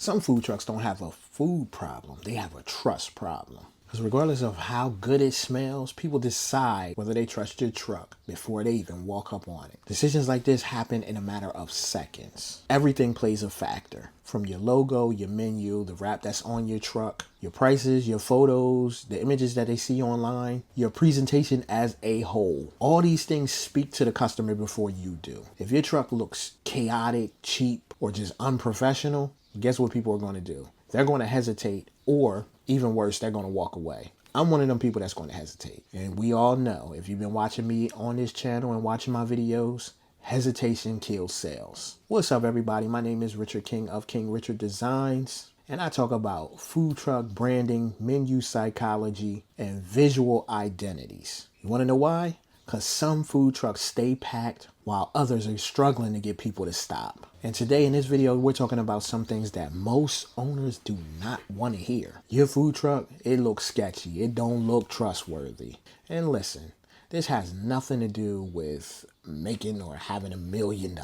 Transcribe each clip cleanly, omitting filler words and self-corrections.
Some food trucks don't have a food problem, they have a trust problem. Because regardless of how good it smells, people decide whether they trust your truck before they even walk up on it. Decisions like this happen in a matter of seconds. Everything plays a factor. From your logo, your menu, the wrap that's on your truck, your prices, your photos, the images that they see online, your presentation as a whole. All these things speak to the customer before you do. If your truck looks chaotic, cheap, or just unprofessional, guess what people are going to do? They're going to hesitate, or even worse, they're going to walk away. I'm one of them people that's going to hesitate. And we all know, if you've been watching me on this channel and watching my videos, hesitation kills sales. What's up, everybody? My name is Richard King of King Richard Designs, and I talk about food truck branding, menu psychology, and visual identities. You want to know why? Because some food trucks stay packed while others are struggling to get people to stop. And today in this video, we're talking about some things that most owners do not want to hear. Your food truck, it looks sketchy. It don't look trustworthy. And listen, this has nothing to do with making or having $1 million.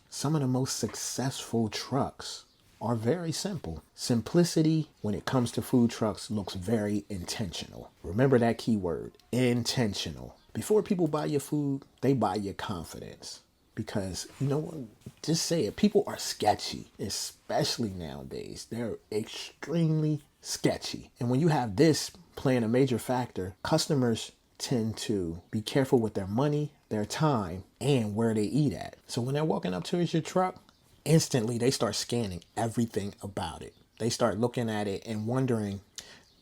Some of the most successful trucks are very simple. Simplicity when it comes to food trucks looks very intentional. Remember that key word, intentional. Before people buy your food, they buy your confidence. Because, you know what, just say it, people are sketchy, especially nowadays. They're extremely sketchy. And when you have this playing a major factor, customers tend to be careful with their money, their time, and where they eat at. So when they're walking up to your truck, instantly they start scanning everything about it. They start looking at it and wondering,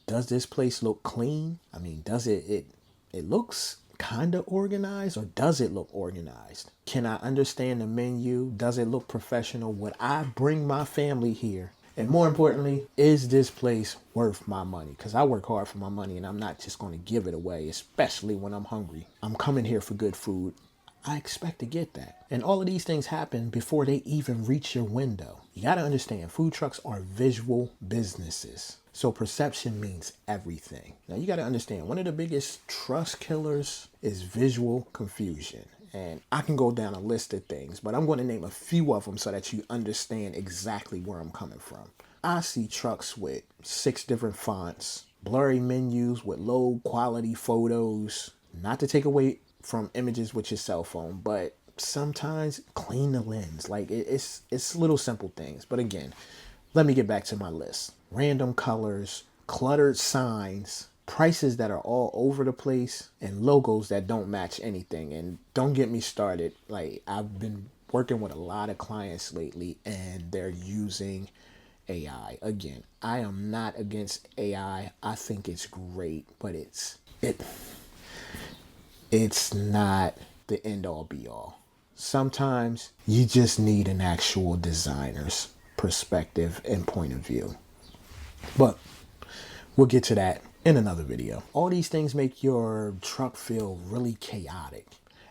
does this place look clean? I mean, does it looks kind of organized, or does it look organized? Can I understand the menu? Does it look professional? Would I bring my family here? And more importantly, is this place worth my money? Because I work hard for my money and I'm not just going to give it away, especially when I'm hungry. I'm coming here for good food. I expect to get that. And all of these things happen before they even reach your window. You got to understand, food trucks are visual businesses. So perception means everything. Now you got to understand, one of the biggest trust killers is visual confusion. And I can go down a list of things, but I'm going to name a few of them so that you understand exactly where I'm coming from. I see trucks with 6 different fonts, blurry menus with low quality photos, not to take away from images with your cell phone, but sometimes clean the lens. Like it's little simple things. But again, let me get back to my list. Random colors, cluttered signs, prices that are all over the place, and logos that don't match anything. And don't get me started. Like, I've been working with a lot of clients lately and they're using AI. Again, I am not against AI. I think it's great, but it's not the end all be all. Sometimes you just need an actual designer's perspective and point of view. But we'll get to that in another video. All these things make your truck feel really chaotic.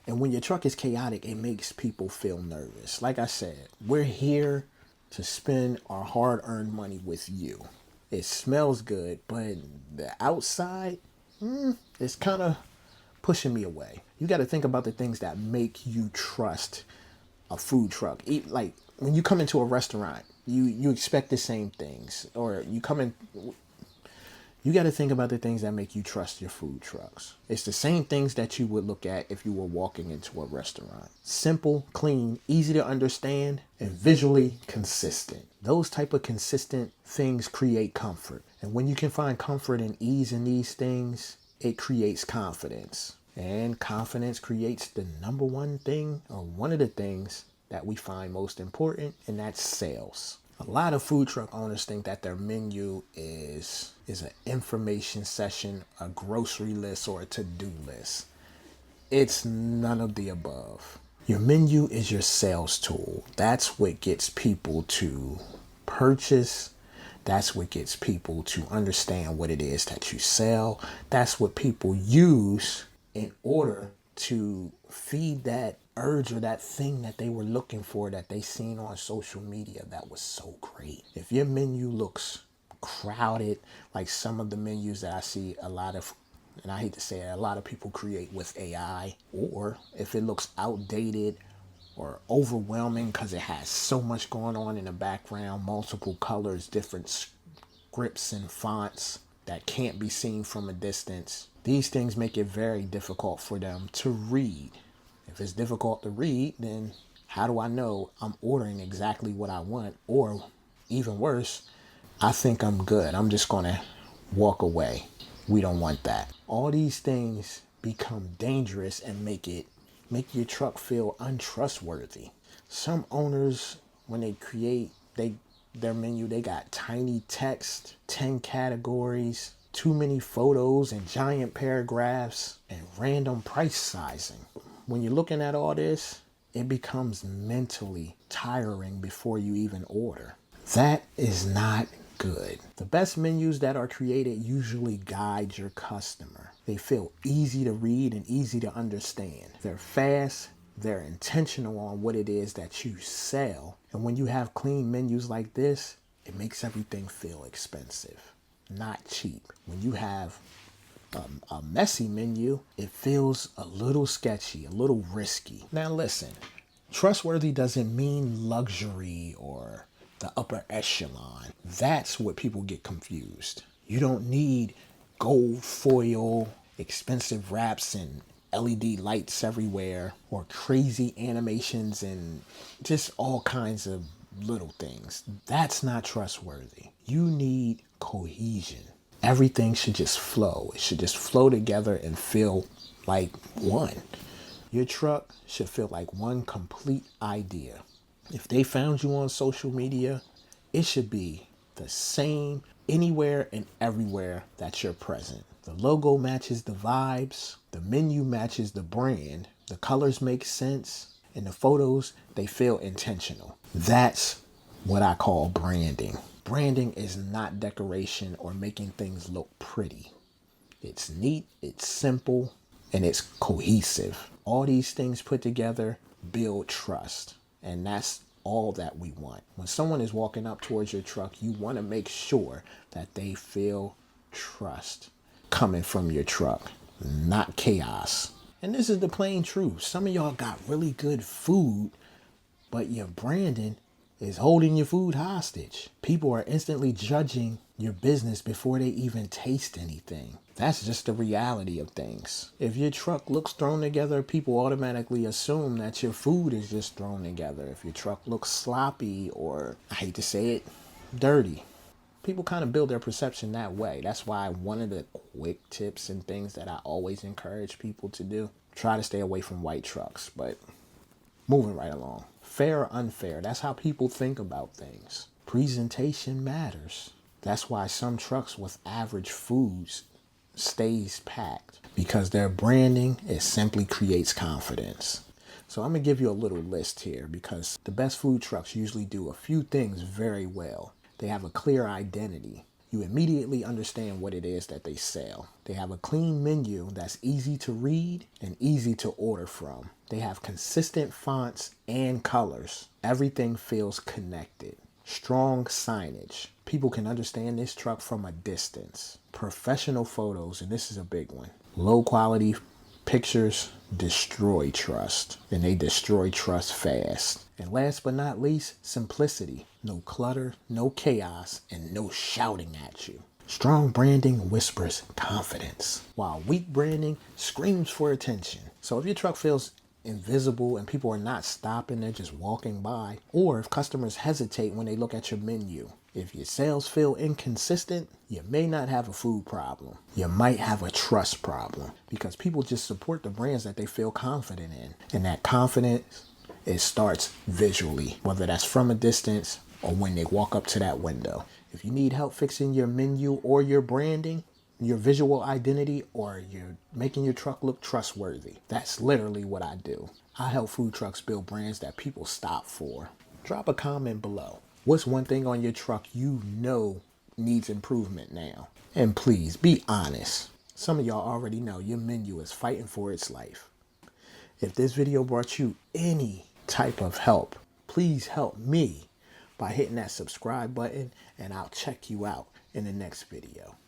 And when your truck is chaotic, it makes people feel nervous. Like I said, we're here to spend our hard-earned money with you. It smells good, but the outside, it's kind of pushing me away. You got to think about the things that make you trust a food truck. Like when you come into a restaurant, you expect the same things, or you got to think about the things that make you trust your food trucks. It's the same things that you would look at if you were walking into a restaurant. Simple, clean, easy to understand, and visually consistent. Those type of consistent things create comfort. And when you can find comfort and ease in these things, it creates confidence. And confidence creates the number one thing, or one of the things that we find most important, and that's sales. A lot of food truck owners think that their menu is an information session, a grocery list, or a to-do list. It's none of the above. Your menu is your sales tool. That's what gets people to purchase. That's what gets people to understand what it is that you sell. That's what people use in order to feed that urge or that thing that they were looking for, that they seen on social media that was so great. If your menu looks crowded, like some of the menus that I see a lot of, and I hate to say it, a lot of people create with AI, or if it looks outdated or overwhelming because it has so much going on in the background, multiple colors, different scripts and fonts that can't be seen from a distance. These things make it very difficult for them to read. If it's difficult to read, then how do I know I'm ordering exactly what I want? Or even worse, I think I'm good, I'm just going to walk away. We don't want that. All these things become dangerous and make your truck feel untrustworthy. Some owners, when they create their menu, they got tiny text, 10 categories, too many photos and giant paragraphs, and random price sizing. When you're looking at all this, it becomes mentally tiring before you even order. That is not good. The best menus that are created usually guide your customer. They feel easy to read and easy to understand. They're fast, they're intentional on what it is that you sell. And when you have clean menus like this, it makes everything feel expensive, not cheap. When you have a messy menu, it feels a little sketchy, a little risky. Now listen, trustworthy doesn't mean luxury or the upper echelon. That's what people get confused. You don't need gold foil, expensive wraps, and LED lights everywhere, or crazy animations and just all kinds of little things. That's not trustworthy. You need cohesion. Everything should just flow. It should just flow together and feel like one. Your truck should feel like one complete idea. If they found you on social media, it should be the same anywhere and everywhere that you're present. The logo matches the vibes, the menu matches the brand, the colors make sense, and the photos, they feel intentional. That's what I call branding. Branding is not decoration or making things look pretty. It's neat, it's simple, and it's cohesive. All these things put together build trust, and that's all that we want. When someone is walking up towards your truck, you want to make sure that they feel trust coming from your truck, not chaos. And this is the plain truth. Some of y'all got really good food, but your branding is holding your food hostage. People are instantly judging your business before they even taste anything. That's just the reality of things. If your truck looks thrown together, people automatically assume that your food is just thrown together. If your truck looks sloppy or, I hate to say it, dirty, people kind of build their perception that way. That's why one of the quick tips and things that I always encourage people to do, try to stay away from white trucks. But moving right along. Fair or unfair, that's how people think about things. Presentation matters. That's why some trucks with average foods stays packed, because their branding, it simply creates confidence. So I'm gonna give you a little list here, because the best food trucks usually do a few things very well. They have a clear identity. You immediately understand what it is that they sell. They have a clean menu that's easy to read and easy to order from. They have consistent fonts and colors. Everything feels connected. Strong signage. People can understand this truck from a distance. Professional photos, and this is a big one. Low quality pictures destroy trust, and they destroy trust fast. And last but not least, simplicity. No clutter, no chaos, and no shouting at you. Strong branding whispers confidence, while weak branding screams for attention. So if your truck feels invisible and people are not stopping, they're just walking by, or if customers hesitate when they look at your menu, if your sales feel inconsistent, you may not have a food problem. You might have a trust problem, because people just support the brands that they feel confident in. And that confidence, it starts visually, whether that's from a distance or when they walk up to that window. If you need help fixing your menu or your branding, your visual identity, or you're making your truck look trustworthy, that's literally what I do. I help food trucks build brands that people stop for. Drop a comment below. What's one thing on your truck you know needs improvement now? And please be honest. Some of y'all already know your menu is fighting for its life. If this video brought you any type of help, please help me by hitting that subscribe button, and I'll check you out in the next video.